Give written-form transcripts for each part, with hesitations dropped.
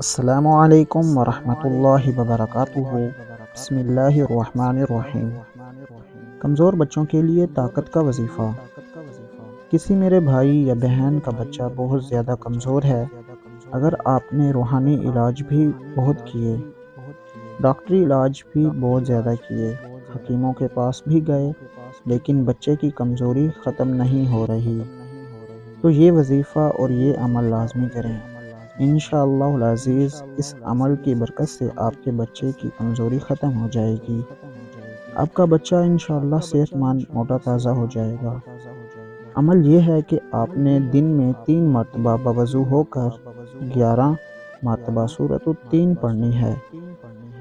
السلام علیکم ورحمۃ اللہ وبرکاتہ۔ بسم اللہ الرحمن الرحیم۔ کمزور بچوں کے لیے طاقت کا وظیفہ۔ کسی میرے بھائی یا بہن کا بچہ بہت زیادہ کمزور ہے، اگر آپ نے روحانی علاج بھی بہت کیے، ڈاکٹری علاج بھی بہت زیادہ کیے، حکیموں کے پاس بھی گئے، لیکن بچے کی کمزوری ختم نہیں ہو رہی، تو یہ وظیفہ اور یہ عمل لازمی کریں۔ انشاءاللہ العزیز اس عمل کی برکت سے آپ کے بچے کی کمزوری ختم ہو جائے گی۔ آپ کا بچہ انشاءاللہ صحت مند موٹا تازہ ہو جائے گا۔ عمل یہ ہے کہ آپ نے دن میں 3 مرتبہ بوضو ہو کر 11 مرتبہ سورۃ التین پڑھنی ہے۔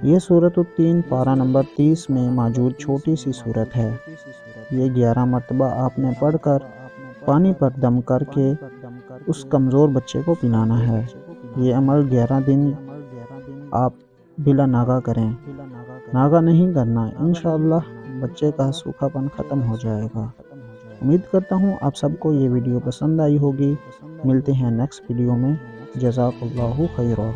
یہ سورۃ التین پارہ نمبر 30 میں موجود چھوٹی سی سورت ہے۔ یہ 11 مرتبہ آپ نے پڑھ کر پانی پر دم کر کے اس کمزور بچے کو پلانا ہے۔ یہ عمل 11 دن آپ بلا ناغہ کریں، ناغہ نہیں کرنا، انشاءاللہ بچے کا سوکھا پن ختم ہو جائے گا۔ امید کرتا ہوں آپ سب کو یہ ویڈیو پسند آئی ہوگی۔ ملتے ہیں نیکسٹ ویڈیو میں۔ جزاک اللہ خیرہ۔